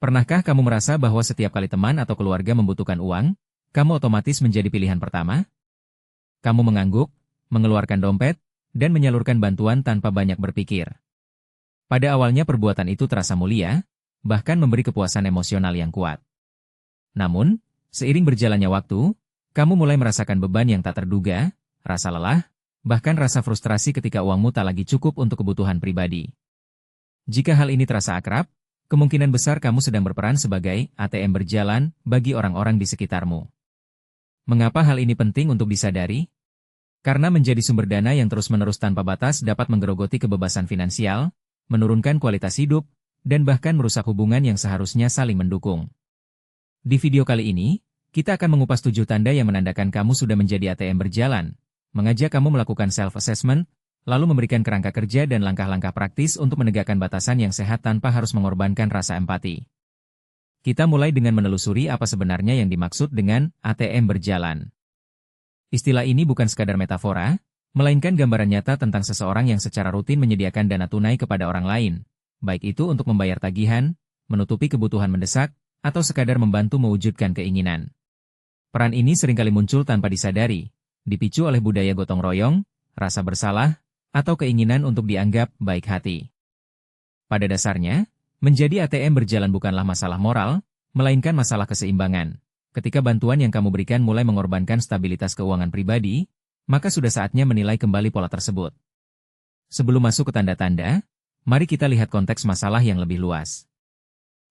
Pernahkah kamu merasa bahwa setiap kali teman atau keluarga membutuhkan uang, kamu otomatis menjadi pilihan pertama? Kamu mengangguk, mengeluarkan dompet, dan menyalurkan bantuan tanpa banyak berpikir. Pada awalnya perbuatan itu terasa mulia, bahkan memberi kepuasan emosional yang kuat. Namun, seiring berjalannya waktu, kamu mulai merasakan beban yang tak terduga, rasa lelah, bahkan rasa frustrasi ketika uangmu tak lagi cukup untuk kebutuhan pribadi. Jika hal ini terasa akrab, kemungkinan besar kamu sedang berperan sebagai ATM berjalan bagi orang-orang di sekitarmu. Mengapa hal ini penting untuk disadari? Karena menjadi sumber dana yang terus-menerus tanpa batas dapat menggerogoti kebebasan finansial, menurunkan kualitas hidup, dan bahkan merusak hubungan yang seharusnya saling mendukung. Di video kali ini, kita akan mengupas 7 tanda yang menandakan kamu sudah menjadi ATM berjalan, mengajak kamu melakukan self-assessment, lalu memberikan kerangka kerja dan langkah-langkah praktis untuk menegakkan batasan yang sehat tanpa harus mengorbankan rasa empati. Kita mulai dengan menelusuri apa sebenarnya yang dimaksud dengan ATM berjalan. Istilah ini bukan sekadar metafora, melainkan gambaran nyata tentang seseorang yang secara rutin menyediakan dana tunai kepada orang lain, baik itu untuk membayar tagihan, menutupi kebutuhan mendesak, atau sekadar membantu mewujudkan keinginan. Peran ini seringkali muncul tanpa disadari, dipicu oleh budaya gotong royong, rasa bersalah, atau keinginan untuk dianggap baik hati. Pada dasarnya, menjadi ATM berjalan bukanlah masalah moral, melainkan masalah keseimbangan. Ketika bantuan yang kamu berikan mulai mengorbankan stabilitas keuangan pribadi, maka sudah saatnya menilai kembali pola tersebut. Sebelum masuk ke tanda-tanda, mari kita lihat konteks masalah yang lebih luas.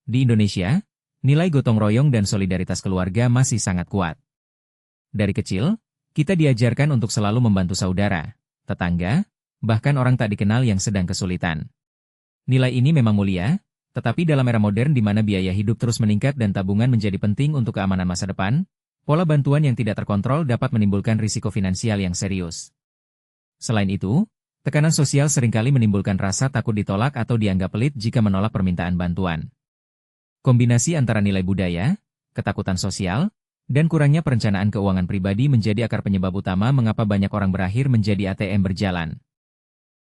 Di Indonesia, nilai gotong royong dan solidaritas keluarga masih sangat kuat. Dari kecil, kita diajarkan untuk selalu membantu saudara, tetangga, bahkan orang tak dikenal yang sedang kesulitan. Nilai ini memang mulia, tetapi dalam era modern di mana biaya hidup terus meningkat dan tabungan menjadi penting untuk keamanan masa depan, pola bantuan yang tidak terkontrol dapat menimbulkan risiko finansial yang serius. Selain itu, tekanan sosial seringkali menimbulkan rasa takut ditolak atau dianggap pelit jika menolak permintaan bantuan. Kombinasi antara nilai budaya, ketakutan sosial, dan kurangnya perencanaan keuangan pribadi menjadi akar penyebab utama mengapa banyak orang berakhir menjadi ATM berjalan.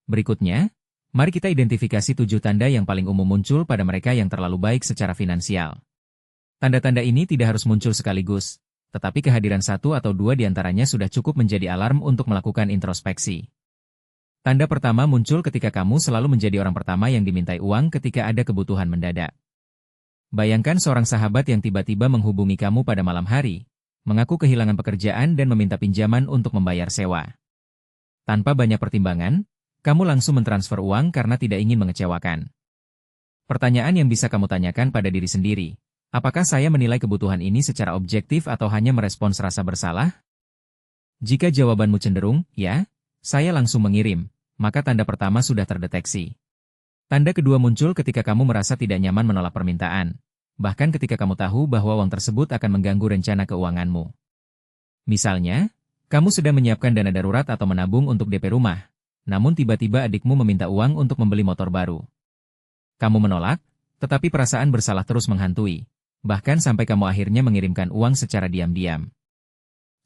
Berikutnya, mari kita identifikasi 7 tanda yang paling umum muncul pada mereka yang terlalu baik secara finansial. Tanda-tanda ini tidak harus muncul sekaligus, tetapi kehadiran 1 atau 2 di antaranya sudah cukup menjadi alarm untuk melakukan introspeksi. Tanda pertama muncul ketika kamu selalu menjadi orang pertama yang dimintai uang ketika ada kebutuhan mendadak. Bayangkan seorang sahabat yang tiba-tiba menghubungi kamu pada malam hari, mengaku kehilangan pekerjaan dan meminta pinjaman untuk membayar sewa. Tanpa banyak pertimbangan, kamu langsung mentransfer uang karena tidak ingin mengecewakan. Pertanyaan yang bisa kamu tanyakan pada diri sendiri, apakah saya menilai kebutuhan ini secara objektif atau hanya merespons rasa bersalah? Jika jawabanmu cenderung, ya, saya langsung mengirim, maka tanda pertama sudah terdeteksi. Tanda kedua muncul ketika kamu merasa tidak nyaman menolak permintaan, bahkan ketika kamu tahu bahwa uang tersebut akan mengganggu rencana keuanganmu. Misalnya, kamu sedang menyiapkan dana darurat atau menabung untuk DP rumah, namun tiba-tiba adikmu meminta uang untuk membeli motor baru. Kamu menolak, tetapi perasaan bersalah terus menghantui, bahkan sampai kamu akhirnya mengirimkan uang secara diam-diam.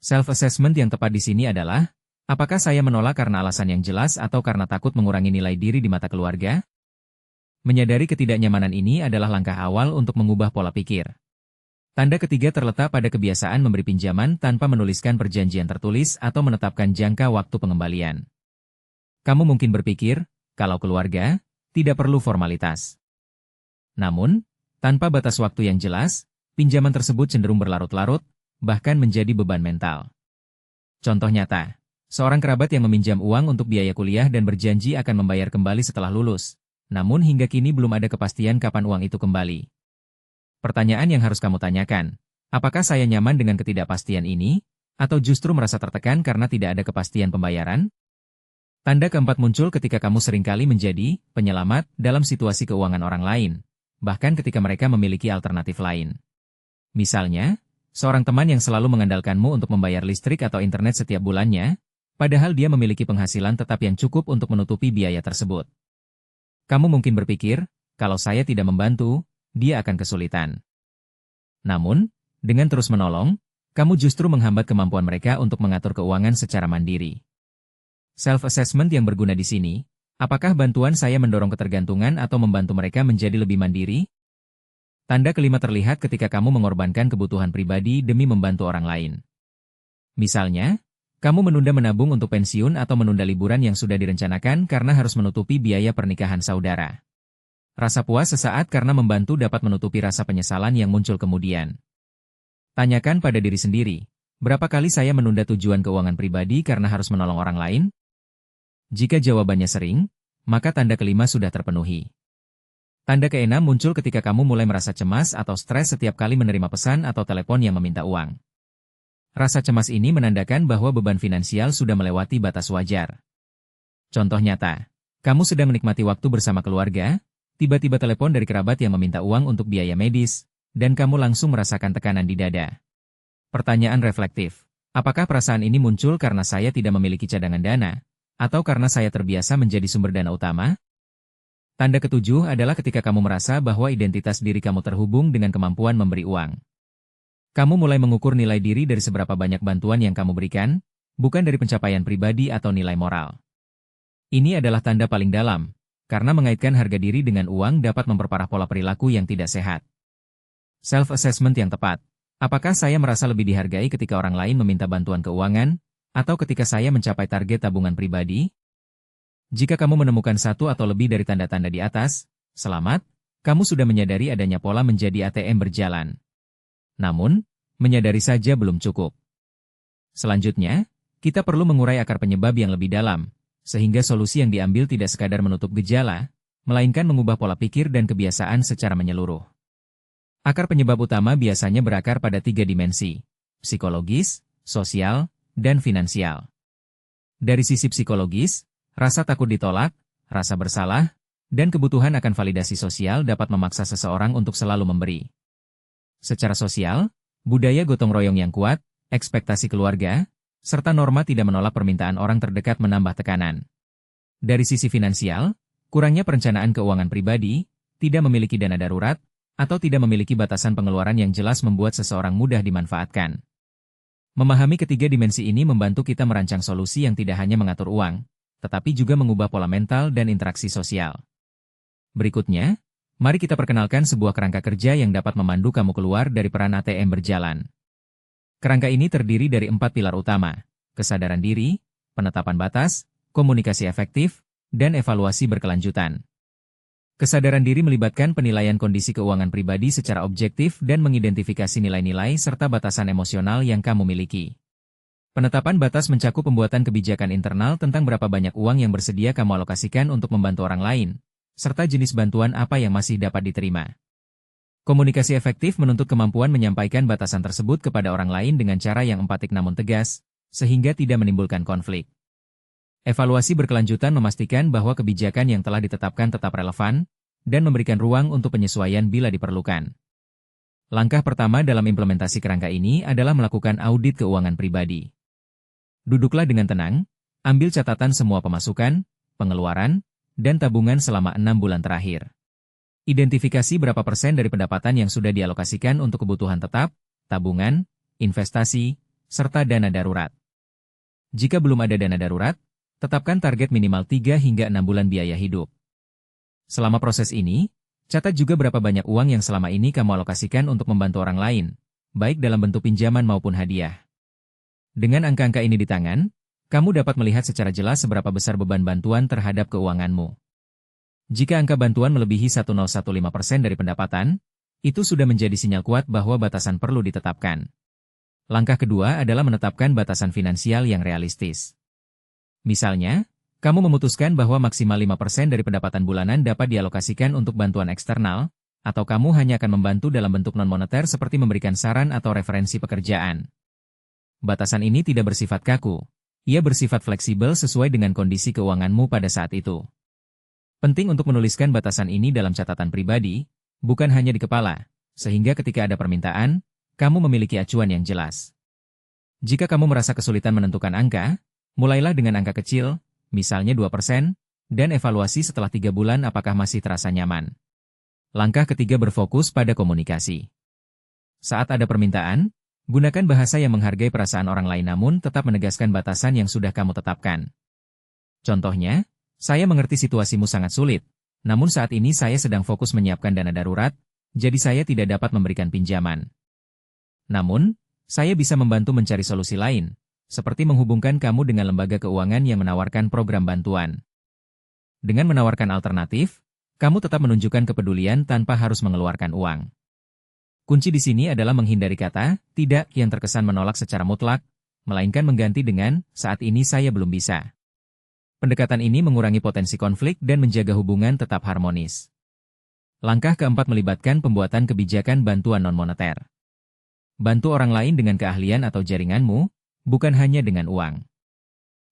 Self-assessment yang tepat di sini adalah, apakah saya menolak karena alasan yang jelas atau karena takut mengurangi nilai diri di mata keluarga? Menyadari ketidaknyamanan ini adalah langkah awal untuk mengubah pola pikir. Tanda ketiga terletak pada kebiasaan memberi pinjaman tanpa menuliskan perjanjian tertulis atau menetapkan jangka waktu pengembalian. Kamu mungkin berpikir, kalau keluarga, tidak perlu formalitas. Namun, tanpa batas waktu yang jelas, pinjaman tersebut cenderung berlarut-larut, bahkan menjadi beban mental. Contoh nyata, seorang kerabat yang meminjam uang untuk biaya kuliah dan berjanji akan membayar kembali setelah lulus, namun hingga kini belum ada kepastian kapan uang itu kembali. Pertanyaan yang harus kamu tanyakan, apakah saya nyaman dengan ketidakpastian ini, atau justru merasa tertekan karena tidak ada kepastian pembayaran? Tanda keempat muncul ketika kamu seringkali menjadi penyelamat dalam situasi keuangan orang lain, bahkan ketika mereka memiliki alternatif lain. Misalnya, seorang teman yang selalu mengandalkanmu untuk membayar listrik atau internet setiap bulannya, padahal dia memiliki penghasilan tetap yang cukup untuk menutupi biaya tersebut. Kamu mungkin berpikir, kalau saya tidak membantu, dia akan kesulitan. Namun, dengan terus menolong, kamu justru menghambat kemampuan mereka untuk mengatur keuangan secara mandiri. Self-assessment yang berguna di sini, apakah bantuan saya mendorong ketergantungan atau membantu mereka menjadi lebih mandiri? Tanda kelima terlihat ketika kamu mengorbankan kebutuhan pribadi demi membantu orang lain. Misalnya, kamu menunda menabung untuk pensiun atau menunda liburan yang sudah direncanakan karena harus menutupi biaya pernikahan saudara. Rasa puas sesaat karena membantu dapat menutupi rasa penyesalan yang muncul kemudian. Tanyakan pada diri sendiri, berapa kali saya menunda tujuan keuangan pribadi karena harus menolong orang lain? Jika jawabannya sering, maka tanda kelima sudah terpenuhi. Tanda keenam muncul ketika kamu mulai merasa cemas atau stres setiap kali menerima pesan atau telepon yang meminta uang. Rasa cemas ini menandakan bahwa beban finansial sudah melewati batas wajar. Contoh nyata, kamu sedang menikmati waktu bersama keluarga, tiba-tiba telepon dari kerabat yang meminta uang untuk biaya medis, dan kamu langsung merasakan tekanan di dada. Pertanyaan reflektif, apakah perasaan ini muncul karena saya tidak memiliki cadangan dana, atau karena saya terbiasa menjadi sumber dana utama? Tanda ketujuh adalah ketika kamu merasa bahwa identitas diri kamu terhubung dengan kemampuan memberi uang. Kamu mulai mengukur nilai diri dari seberapa banyak bantuan yang kamu berikan, bukan dari pencapaian pribadi atau nilai moral. Ini adalah tanda paling dalam, karena mengaitkan harga diri dengan uang dapat memperparah pola perilaku yang tidak sehat. Self-assessment yang tepat. Apakah saya merasa lebih dihargai ketika orang lain meminta bantuan keuangan, atau ketika saya mencapai target tabungan pribadi? Jika kamu menemukan satu atau lebih dari tanda-tanda di atas, selamat, kamu sudah menyadari adanya pola menjadi ATM berjalan. Namun, menyadari saja belum cukup. Selanjutnya, kita perlu mengurai akar penyebab yang lebih dalam, sehingga solusi yang diambil tidak sekadar menutup gejala, melainkan mengubah pola pikir dan kebiasaan secara menyeluruh. Akar penyebab utama biasanya berakar pada 3 dimensi, psikologis, sosial, dan finansial. Dari sisi psikologis, rasa takut ditolak, rasa bersalah, dan kebutuhan akan validasi sosial dapat memaksa seseorang untuk selalu memberi. Secara sosial, budaya gotong royong yang kuat, ekspektasi keluarga, serta norma tidak menolak permintaan orang terdekat menambah tekanan. Dari sisi finansial, kurangnya perencanaan keuangan pribadi, tidak memiliki dana darurat, atau tidak memiliki batasan pengeluaran yang jelas membuat seseorang mudah dimanfaatkan. Memahami ketiga dimensi ini membantu kita merancang solusi yang tidak hanya mengatur uang, tetapi juga mengubah pola mental dan interaksi sosial. Berikutnya, mari kita perkenalkan sebuah kerangka kerja yang dapat memandu kamu keluar dari peran ATM berjalan. Kerangka ini terdiri dari 4 pilar utama, kesadaran diri, penetapan batas, komunikasi efektif, dan evaluasi berkelanjutan. Kesadaran diri melibatkan penilaian kondisi keuangan pribadi secara objektif dan mengidentifikasi nilai-nilai serta batasan emosional yang kamu miliki. Penetapan batas mencakup pembuatan kebijakan internal tentang berapa banyak uang yang bersedia kamu alokasikan untuk membantu orang lain, serta jenis bantuan apa yang masih dapat diterima. Komunikasi efektif menuntut kemampuan menyampaikan batasan tersebut kepada orang lain dengan cara yang empatik namun tegas, sehingga tidak menimbulkan konflik. Evaluasi berkelanjutan memastikan bahwa kebijakan yang telah ditetapkan tetap relevan, dan memberikan ruang untuk penyesuaian bila diperlukan. Langkah pertama dalam implementasi kerangka ini adalah melakukan audit keuangan pribadi. Duduklah dengan tenang, ambil catatan semua pemasukan, pengeluaran, dan tabungan selama 6 bulan terakhir. Identifikasi berapa persen dari pendapatan yang sudah dialokasikan untuk kebutuhan tetap, tabungan, investasi, serta dana darurat. Jika belum ada dana darurat, tetapkan target minimal 3 hingga 6 bulan biaya hidup. Selama proses ini, catat juga berapa banyak uang yang selama ini kamu alokasikan untuk membantu orang lain, baik dalam bentuk pinjaman maupun hadiah. Dengan angka-angka ini di tangan, kamu dapat melihat secara jelas seberapa besar beban bantuan terhadap keuanganmu. Jika angka bantuan melebihi 1015% dari pendapatan, itu sudah menjadi sinyal kuat bahwa batasan perlu ditetapkan. Langkah kedua adalah menetapkan batasan finansial yang realistis. Misalnya, kamu memutuskan bahwa maksimal 5% dari pendapatan bulanan dapat dialokasikan untuk bantuan eksternal, atau kamu hanya akan membantu dalam bentuk non-moneter seperti memberikan saran atau referensi pekerjaan. Batasan ini tidak bersifat kaku, ia bersifat fleksibel sesuai dengan kondisi keuanganmu pada saat itu. Penting untuk menuliskan batasan ini dalam catatan pribadi, bukan hanya di kepala, sehingga ketika ada permintaan, kamu memiliki acuan yang jelas. Jika kamu merasa kesulitan menentukan angka, mulailah dengan angka kecil, misalnya 2%, dan evaluasi setelah 3 bulan apakah masih terasa nyaman. Langkah ketiga berfokus pada komunikasi. Saat ada permintaan, gunakan bahasa yang menghargai perasaan orang lain namun tetap menegaskan batasan yang sudah kamu tetapkan. Contohnya, saya mengerti situasimu sangat sulit, namun saat ini saya sedang fokus menyiapkan dana darurat, jadi saya tidak dapat memberikan pinjaman. Namun, saya bisa membantu mencari solusi lain, seperti menghubungkan kamu dengan lembaga keuangan yang menawarkan program bantuan. Dengan menawarkan alternatif, kamu tetap menunjukkan kepedulian tanpa harus mengeluarkan uang. Kunci di sini adalah menghindari kata "tidak" yang terkesan menolak secara mutlak, melainkan mengganti dengan "saat ini saya belum bisa". Pendekatan ini mengurangi potensi konflik dan menjaga hubungan tetap harmonis. Langkah keempat melibatkan pembuatan kebijakan bantuan non-moneter. Bantu orang lain dengan keahlian atau jaringanmu, bukan hanya dengan uang.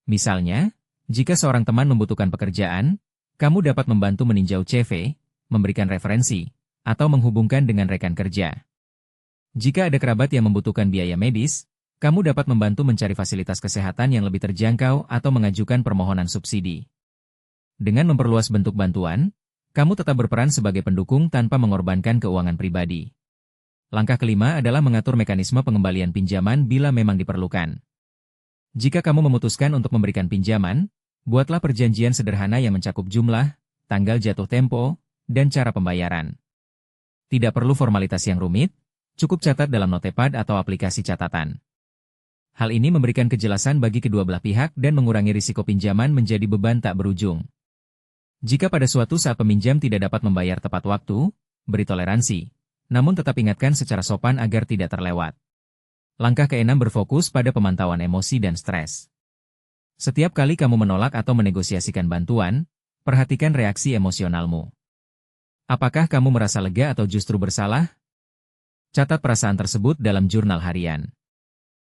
Misalnya, jika seorang teman membutuhkan pekerjaan, kamu dapat membantu meninjau CV, memberikan referensi, atau menghubungkan dengan rekan kerja. Jika ada kerabat yang membutuhkan biaya medis, kamu dapat membantu mencari fasilitas kesehatan yang lebih terjangkau atau mengajukan permohonan subsidi. Dengan memperluas bentuk bantuan, kamu tetap berperan sebagai pendukung tanpa mengorbankan keuangan pribadi. Langkah kelima adalah mengatur mekanisme pengembalian pinjaman bila memang diperlukan. Jika kamu memutuskan untuk memberikan pinjaman, buatlah perjanjian sederhana yang mencakup jumlah, tanggal jatuh tempo, dan cara pembayaran. Tidak perlu formalitas yang rumit, cukup catat dalam notepad atau aplikasi catatan. Hal ini memberikan kejelasan bagi kedua belah pihak dan mengurangi risiko pinjaman menjadi beban tak berujung. Jika pada suatu saat peminjam tidak dapat membayar tepat waktu, beri toleransi. Namun tetap ingatkan secara sopan agar tidak terlewat. Langkah keenam berfokus pada pemantauan emosi dan stres. Setiap kali kamu menolak atau menegosiasikan bantuan, perhatikan reaksi emosionalmu. Apakah kamu merasa lega atau justru bersalah? Catat perasaan tersebut dalam jurnal harian.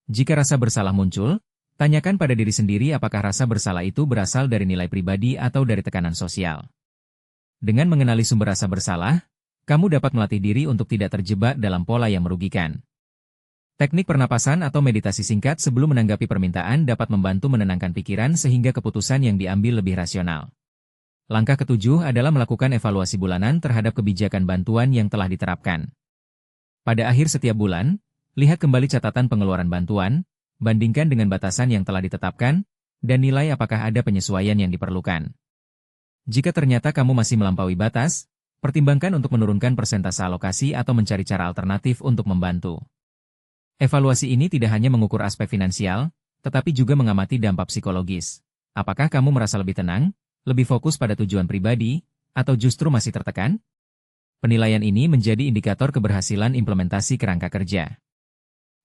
Jika rasa bersalah muncul, tanyakan pada diri sendiri apakah rasa bersalah itu berasal dari nilai pribadi atau dari tekanan sosial. Dengan mengenali sumber rasa bersalah, kamu dapat melatih diri untuk tidak terjebak dalam pola yang merugikan. Teknik pernapasan atau meditasi singkat sebelum menanggapi permintaan dapat membantu menenangkan pikiran sehingga keputusan yang diambil lebih rasional. Langkah ketujuh adalah melakukan evaluasi bulanan terhadap kebijakan bantuan yang telah diterapkan. Pada akhir setiap bulan, lihat kembali catatan pengeluaran bantuan, bandingkan dengan batasan yang telah ditetapkan, dan nilai apakah ada penyesuaian yang diperlukan. Jika ternyata kamu masih melampaui batas, pertimbangkan untuk menurunkan persentase alokasi atau mencari cara alternatif untuk membantu. Evaluasi ini tidak hanya mengukur aspek finansial, tetapi juga mengamati dampak psikologis. Apakah kamu merasa lebih tenang, lebih fokus pada tujuan pribadi, atau justru masih tertekan? Penilaian ini menjadi indikator keberhasilan implementasi kerangka kerja.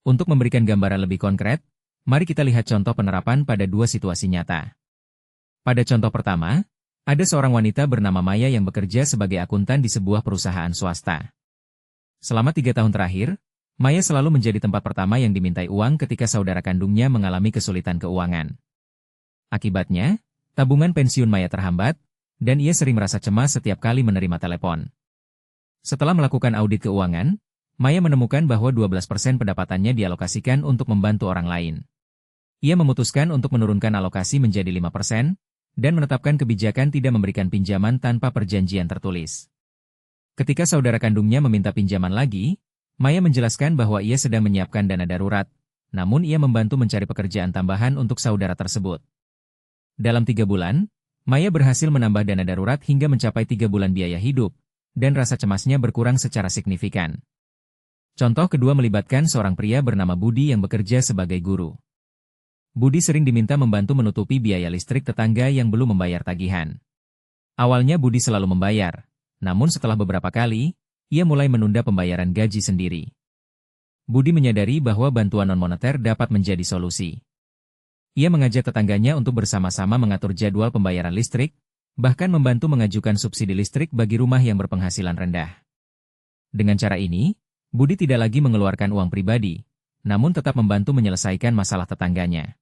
Untuk memberikan gambaran lebih konkret, mari kita lihat contoh penerapan pada dua situasi nyata. Pada contoh pertama, ada seorang wanita bernama Maya yang bekerja sebagai akuntan di sebuah perusahaan swasta. Selama 3 tahun terakhir, Maya selalu menjadi tempat pertama yang dimintai uang ketika saudara kandungnya mengalami kesulitan keuangan. Akibatnya, tabungan pensiun Maya terhambat, dan ia sering merasa cemas setiap kali menerima telepon. Setelah melakukan audit keuangan, Maya menemukan bahwa 12% pendapatannya dialokasikan untuk membantu orang lain. Ia memutuskan untuk menurunkan alokasi menjadi 5%, dan menetapkan kebijakan tidak memberikan pinjaman tanpa perjanjian tertulis. Ketika saudara kandungnya meminta pinjaman lagi, Maya menjelaskan bahwa ia sedang menyiapkan dana darurat, namun ia membantu mencari pekerjaan tambahan untuk saudara tersebut. Dalam 3 bulan, Maya berhasil menambah dana darurat hingga mencapai 3 bulan biaya hidup, dan rasa cemasnya berkurang secara signifikan. Contoh kedua melibatkan seorang pria bernama Budi yang bekerja sebagai guru. Budi sering diminta membantu menutupi biaya listrik tetangga yang belum membayar tagihan. Awalnya Budi selalu membayar, namun setelah beberapa kali, ia mulai menunda pembayaran gaji sendiri. Budi menyadari bahwa bantuan non-moneter dapat menjadi solusi. Ia mengajak tetangganya untuk bersama-sama mengatur jadwal pembayaran listrik, bahkan membantu mengajukan subsidi listrik bagi rumah yang berpenghasilan rendah. Dengan cara ini, Budi tidak lagi mengeluarkan uang pribadi, namun tetap membantu menyelesaikan masalah tetangganya.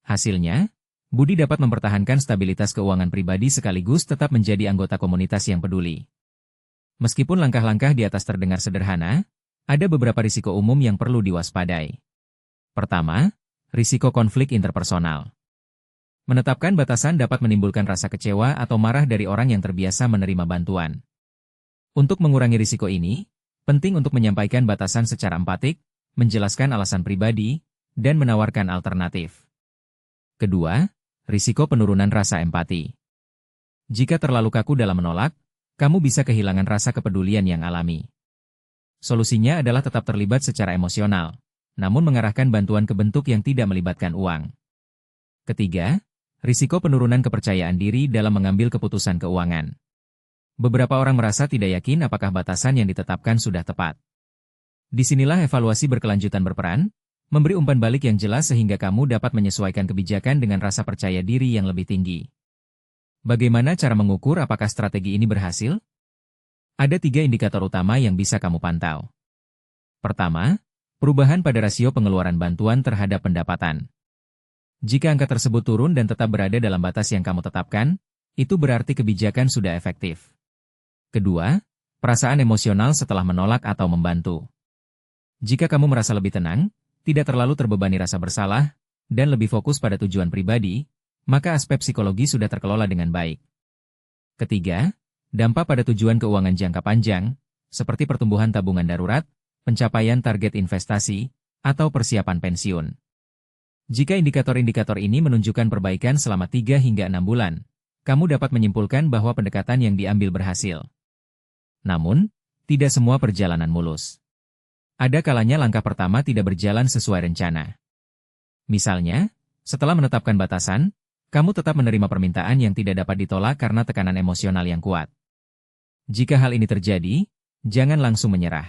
Hasilnya, Budi dapat mempertahankan stabilitas keuangan pribadi sekaligus tetap menjadi anggota komunitas yang peduli. Meskipun langkah-langkah di atas terdengar sederhana, ada beberapa risiko umum yang perlu diwaspadai. Pertama, risiko konflik interpersonal. Menetapkan batasan dapat menimbulkan rasa kecewa atau marah dari orang yang terbiasa menerima bantuan. Untuk mengurangi risiko ini, penting untuk menyampaikan batasan secara empatik, menjelaskan alasan pribadi, dan menawarkan alternatif. Kedua, risiko penurunan rasa empati. Jika terlalu kaku dalam menolak, kamu bisa kehilangan rasa kepedulian yang alami. Solusinya adalah tetap terlibat secara emosional, namun mengarahkan bantuan ke bentuk yang tidak melibatkan uang. Ketiga, risiko penurunan kepercayaan diri dalam mengambil keputusan keuangan. Beberapa orang merasa tidak yakin apakah batasan yang ditetapkan sudah tepat. Disinilah evaluasi berkelanjutan berperan, memberi umpan balik yang jelas sehingga kamu dapat menyesuaikan kebijakan dengan rasa percaya diri yang lebih tinggi. Bagaimana cara mengukur apakah strategi ini berhasil? Ada 3 indikator utama yang bisa kamu pantau. Pertama, perubahan pada rasio pengeluaran bantuan terhadap pendapatan. Jika angka tersebut turun dan tetap berada dalam batas yang kamu tetapkan, itu berarti kebijakan sudah efektif. Kedua, perasaan emosional setelah menolak atau membantu. Jika kamu merasa lebih tenang, tidak terlalu terbebani rasa bersalah, dan lebih fokus pada tujuan pribadi, maka aspek psikologi sudah terkelola dengan baik. Ketiga, dampak pada tujuan keuangan jangka panjang, seperti pertumbuhan tabungan darurat, pencapaian target investasi, atau persiapan pensiun. Jika indikator-indikator ini menunjukkan perbaikan selama 3 hingga 6 bulan, kamu dapat menyimpulkan bahwa pendekatan yang diambil berhasil. Namun, tidak semua perjalanan mulus. Ada kalanya langkah pertama tidak berjalan sesuai rencana. Misalnya, setelah menetapkan batasan, kamu tetap menerima permintaan yang tidak dapat ditolak karena tekanan emosional yang kuat. Jika hal ini terjadi, jangan langsung menyerah.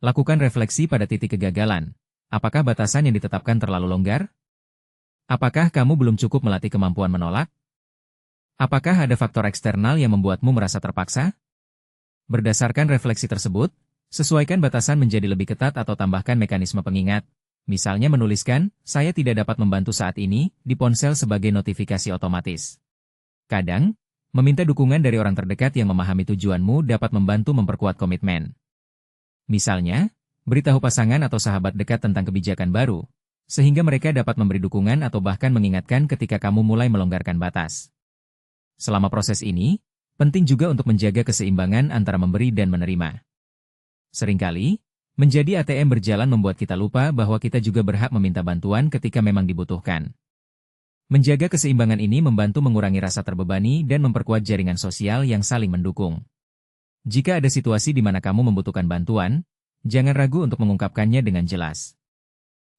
Lakukan refleksi pada titik kegagalan. Apakah batasan yang ditetapkan terlalu longgar? Apakah kamu belum cukup melatih kemampuan menolak? Apakah ada faktor eksternal yang membuatmu merasa terpaksa? Berdasarkan refleksi tersebut, sesuaikan batasan menjadi lebih ketat atau tambahkan mekanisme pengingat. Misalnya menuliskan, "Saya tidak dapat membantu saat ini," di ponsel sebagai notifikasi otomatis. Kadang, meminta dukungan dari orang terdekat yang memahami tujuanmu dapat membantu memperkuat komitmen. Misalnya, beritahu pasangan atau sahabat dekat tentang kebijakan baru, sehingga mereka dapat memberi dukungan atau bahkan mengingatkan ketika kamu mulai melonggarkan batas. Selama proses ini, penting juga untuk menjaga keseimbangan antara memberi dan menerima. Seringkali, menjadi ATM berjalan membuat kita lupa bahwa kita juga berhak meminta bantuan ketika memang dibutuhkan. Menjaga keseimbangan ini membantu mengurangi rasa terbebani dan memperkuat jaringan sosial yang saling mendukung. Jika ada situasi di mana kamu membutuhkan bantuan, jangan ragu untuk mengungkapkannya dengan jelas.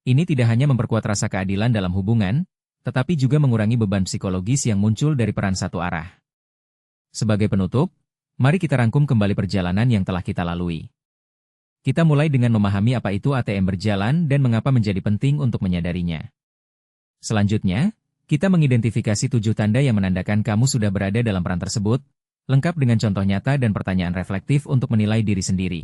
Ini tidak hanya memperkuat rasa keadilan dalam hubungan, tetapi juga mengurangi beban psikologis yang muncul dari peran satu arah. Sebagai penutup, mari kita rangkum kembali perjalanan yang telah kita lalui. Kita mulai dengan memahami apa itu ATM berjalan dan mengapa menjadi penting untuk menyadarinya. Selanjutnya, kita mengidentifikasi 7 tanda yang menandakan kamu sudah berada dalam peran tersebut, lengkap dengan contoh nyata dan pertanyaan reflektif untuk menilai diri sendiri.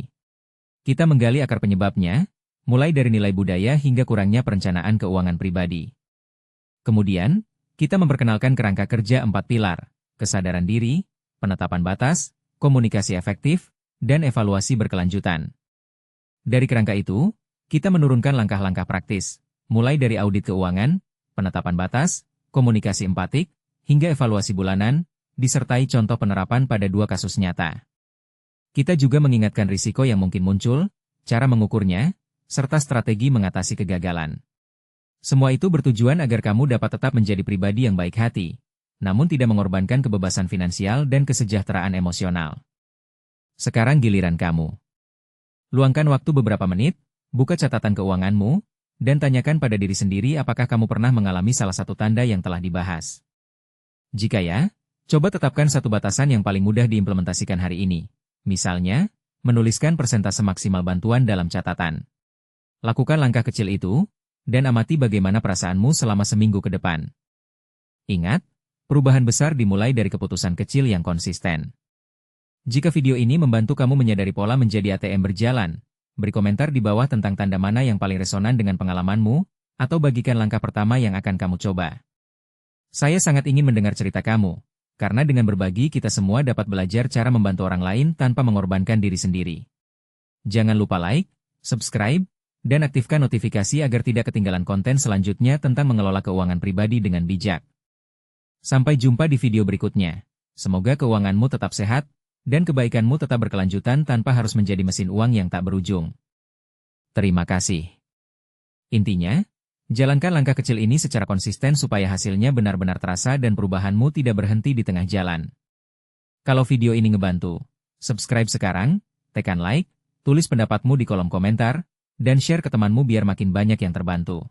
Kita menggali akar penyebabnya, mulai dari nilai budaya hingga kurangnya perencanaan keuangan pribadi. Kemudian, kita memperkenalkan kerangka kerja 4 pilar, kesadaran diri, penetapan batas, komunikasi efektif, dan evaluasi berkelanjutan. Dari kerangka itu, kita menurunkan langkah-langkah praktis, mulai dari audit keuangan, penetapan batas, komunikasi empatik, hingga evaluasi bulanan, disertai contoh penerapan pada 2 kasus nyata. Kita juga mengingatkan risiko yang mungkin muncul, cara mengukurnya, serta strategi mengatasi kegagalan. Semua itu bertujuan agar kamu dapat tetap menjadi pribadi yang baik hati, namun tidak mengorbankan kebebasan finansial dan kesejahteraan emosional. Sekarang giliran kamu. Luangkan waktu beberapa menit, buka catatan keuanganmu, dan tanyakan pada diri sendiri apakah kamu pernah mengalami salah satu tanda yang telah dibahas. Jika ya, coba tetapkan satu batasan yang paling mudah diimplementasikan hari ini. Misalnya, menuliskan persentase maksimal bantuan dalam catatan. Lakukan langkah kecil itu, dan amati bagaimana perasaanmu selama seminggu ke depan. Ingat, perubahan besar dimulai dari keputusan kecil yang konsisten. Jika video ini membantu kamu menyadari pola menjadi ATM berjalan, beri komentar di bawah tentang tanda mana yang paling resonan dengan pengalamanmu, atau bagikan langkah pertama yang akan kamu coba. Saya sangat ingin mendengar cerita kamu, karena dengan berbagi kita semua dapat belajar cara membantu orang lain tanpa mengorbankan diri sendiri. Jangan lupa like, subscribe, dan aktifkan notifikasi agar tidak ketinggalan konten selanjutnya tentang mengelola keuangan pribadi dengan bijak. Sampai jumpa di video berikutnya. Semoga keuanganmu tetap sehat, dan kebaikanmu tetap berkelanjutan tanpa harus menjadi mesin uang yang tak berujung. Terima kasih. Intinya, jalankan langkah kecil ini secara konsisten supaya hasilnya benar-benar terasa dan perubahanmu tidak berhenti di tengah jalan. Kalau video ini ngebantu, subscribe sekarang, tekan like, tulis pendapatmu di kolom komentar, dan share ke temanmu biar makin banyak yang terbantu.